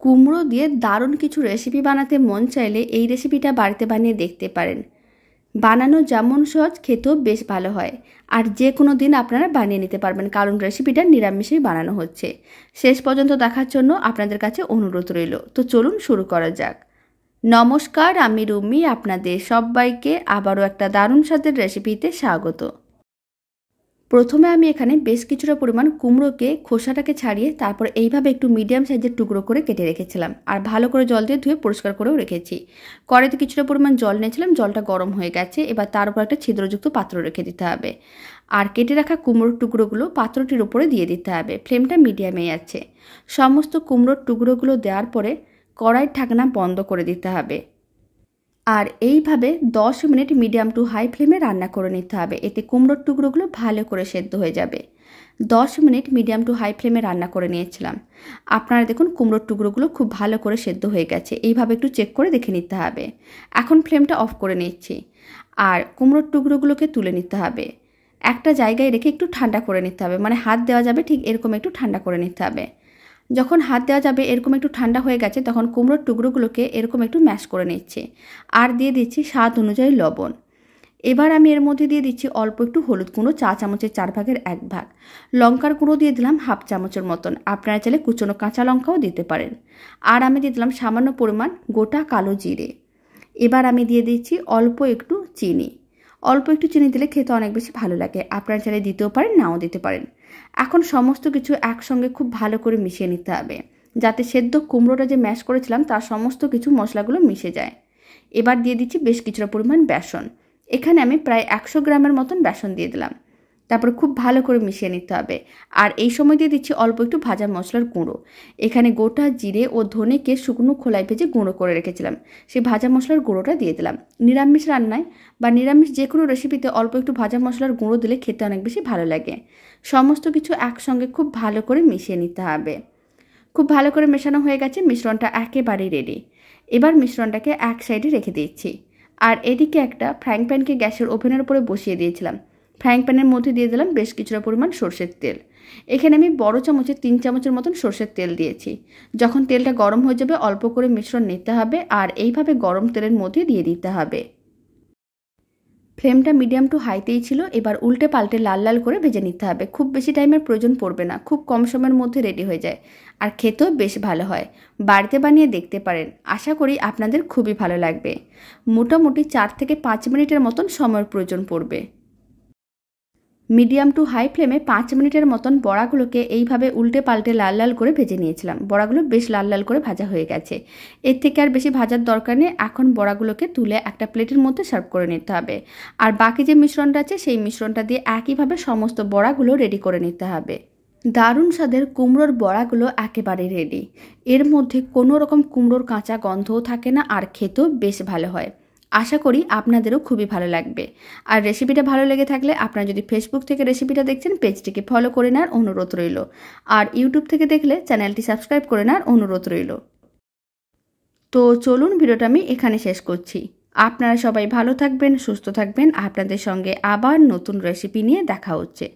কুমড়ো দিয়ে দারুণ কিছু রেসিপি বানাতে মন চাইলে এই রেসিপিটা বাড়িতে বানিয়ে দেখতে পারেন। বানানো যেমন সহজ, খেতেও বেশ ভালো হয়। আর যে কোনো দিন আপনারা বানিয়ে নিতে পারবেন, কারণ রেসিপিটা নিরামিষেই বানানো হচ্ছে। শেষ পর্যন্ত দেখার জন্য আপনাদের কাছে অনুরোধ রইল। তো চলুন শুরু করা যাক। নমস্কার, আমি রুমি। আপনাদের সবাইকে আবারও একটা দারুণ স্বাদের রেসিপিতে স্বাগত। প্রথমে আমি এখানে বেশ কিছুটা পরিমাণ কুমড়োকে খোসাটাকে ছাড়িয়ে তারপর এইভাবে একটু মিডিয়াম সাইজের টুকরো করে কেটে রেখেছিলাম, আর ভালো করে জল দিয়ে ধুয়ে পরিষ্কার করেও রেখেছি। কড়াইতে কিছুটা পরিমাণ জল নিয়েছিলাম, জলটা গরম হয়ে গেছে। এবার তার উপর একটা ছিদ্রযুক্ত পাত্র রেখে দিতে হবে, আর কেটে রাখা কুমড়োর টুকরোগুলো পাত্রটির উপরে দিয়ে দিতে হবে। ফ্লেমটা মিডিয়ামে আছে। সমস্ত কুমড়োর টুকরোগুলো দেওয়ার পরে কড়াইয়ের ঢাকনা বন্ধ করে দিতে হবে, আর এইভাবে 10 মিনিট মিডিয়াম টু হাই ফ্লেমে রান্না করে নিতে হবে। এতে কুমড়োর টুকরোগুলো ভালো করে সেদ্ধ হয়ে যাবে। 10 মিনিট মিডিয়াম টু হাই ফ্লেমে রান্না করে নিয়েছিলাম। আপনারা দেখুন কুমড়োর টুকরোগুলো খুব ভালো করে সেদ্ধ হয়ে গেছে। এইভাবে একটু চেক করে দেখে নিতে হবে। এখন ফ্লেমটা অফ করে নিচ্ছি, আর কুমড়োর টুকরোগুলোকে তুলে নিতে হবে। একটা জায়গায় রেখে একটু ঠান্ডা করে নিতে হবে, মানে হাত দেওয়া যাবে ঠিক এরকম একটু ঠান্ডা করে নিতে হবে। যখন হাত দেওয়া যাবে এরকম একটু ঠান্ডা হয়ে গেছে, তখন কুমড়োর টুকরোগুলোকে এরকম একটু ম্যাশ করে নিচ্ছি, আর দিয়ে দিচ্ছি স্বাদ অনুযায়ী লবণ। এবার আমি এর মধ্যে দিয়ে দিচ্ছি অল্প একটু হলুদ গুঁড়ো, 4 চামচের 4 ভাগের 1 ভাগ। লঙ্কার গুঁড়ো দিয়ে দিলাম হাফ চামচের মতন, আপনারা চাইলে কুচনো কাঁচা লঙ্কাও দিতে পারেন। আর আমি দিয়ে দিলাম সামান্য পরিমাণ গোটা কালো জিরে। এবার আমি দিয়ে দিচ্ছি অল্প একটু চিনি। অল্প একটু চিনি দিলে খেতে অনেক বেশি ভালো লাগে, আপনারা চাইলে দিতেও পারেন, নাও দিতে পারেন। এখন সমস্ত কিছু একসঙ্গে খুব ভালো করে মিশিয়ে নিতে হবে, যাতে সেদ্ধ কুমড়োটা যে ম্যাশ করেছিলাম তার সমস্ত কিছু মশলাগুলো মিশে যায়। এবার দিয়ে দিচ্ছি বেশ কিছুটা পরিমাণ বেসন। এখানে আমি প্রায় 100 গ্রামের মতন বেসন দিয়ে দিলাম। তারপর খুব ভালো করে মিশিয়ে নিতে হবে। আর এই সময় দিয়ে দিচ্ছি অল্প একটু ভাজা মশলার গুঁড়ো। এখানে গোটা জিরে ও ধনেকে শুকনো খোলায় ভেজে গুঁড়ো করে রেখেছিলাম, সেই ভাজা মশলার গুঁড়োটা দিয়ে দিলাম। নিরামিষ রান্নায় বা নিরামিষ যে কোনো রেসিপিতে অল্প একটু ভাজা মশলার গুঁড়ো দিলে খেতে অনেক বেশি ভালো লাগে। সমস্ত কিছু একসঙ্গে খুব ভালো করে মিশিয়ে নিতে হবে। খুব ভালো করে মেশানো হয়ে গেছে, মিশ্রণটা একেবারেই রেডি। এবার মিশ্রণটাকে এক সাইডে রেখে দিচ্ছি, আর এদিকে একটা ফ্রাইং প্যানকে গ্যাসের ওভেনের উপরে বসিয়ে দিয়েছিলাম। ফ্রাইং প্যানের মধ্যে দিয়ে দিলাম বেশ কিছুটা পরিমাণ সরষের তেল। এখানে আমি বড় চামচে 3 চামচের মতন সরষের তেল দিয়েছি। যখন তেলটা গরম হয়ে যাবে অল্প করে মিশ্রণ নিতে হবে, আর এইভাবে গরম তেলের মধ্যে দিয়ে দিতে হবে। ফ্লেমটা মিডিয়াম টু হাইতেই ছিল। এবার উল্টে পাল্টে লাল লাল করে ভেজে নিতে হবে। খুব বেশি টাইমের প্রয়োজন পড়বে না, খুব কম সময়ের মধ্যে রেডি হয়ে যায়, আর খেতেও বেশ ভালো হয়। বাড়িতে বানিয়ে দেখতে পারেন, আশা করি আপনাদের খুবই ভালো লাগবে। মোটামুটি 4 থেকে 5 মিনিটের মতন সময়ের প্রয়োজন পড়বে। মিডিয়াম টু হাই ফ্লেমে 5 মিনিটের মতন বড়াগুলোকে এইভাবে উল্টে পাল্টে লাল লাল করে ভেজে নিয়েছিলাম। বড়াগুলো বেশ লাল লাল করে ভাজা হয়ে গেছে। এর থেকে আর বেশি ভাজার দরকার নেই। এখন বড়াগুলোকে তুলে একটা প্লেটের মধ্যে সার্ভ করে নিতে হবে, আর বাকি যে মিশ্রণটা আছে সেই মিশ্রণটা দিয়ে একইভাবে সমস্ত বড়াগুলো রেডি করে নিতে হবে। দারুণ স্বাদের কুমড়োর বড়াগুলো একেবারে রেডি। এর মধ্যে কোনো রকম কুমড়োর কাঁচা গন্ধও থাকে না, আর খেতেও বেশ ভালো হয়। আশা করি আপনাদেরও খুবই ভালো লাগবে। আর রেসিপিটা ভালো লেগে থাকলে আপনারা যদি ফেসবুক থেকে রেসিপিটা দেখছেন, পেজটিকে ফলো করে নেওয়ার অনুরোধ রইল। আর ইউটিউব থেকে দেখলে চ্যানেলটি সাবস্ক্রাইব করে নেওয়ার অনুরোধ রইল। তো চলুন, ভিডিওটা আমি এখানে শেষ করছি। আপনারা সবাই ভালো থাকবেন, সুস্থ থাকবেন। আপনাদের সঙ্গে আবার নতুন রেসিপি নিয়ে দেখা হচ্ছে।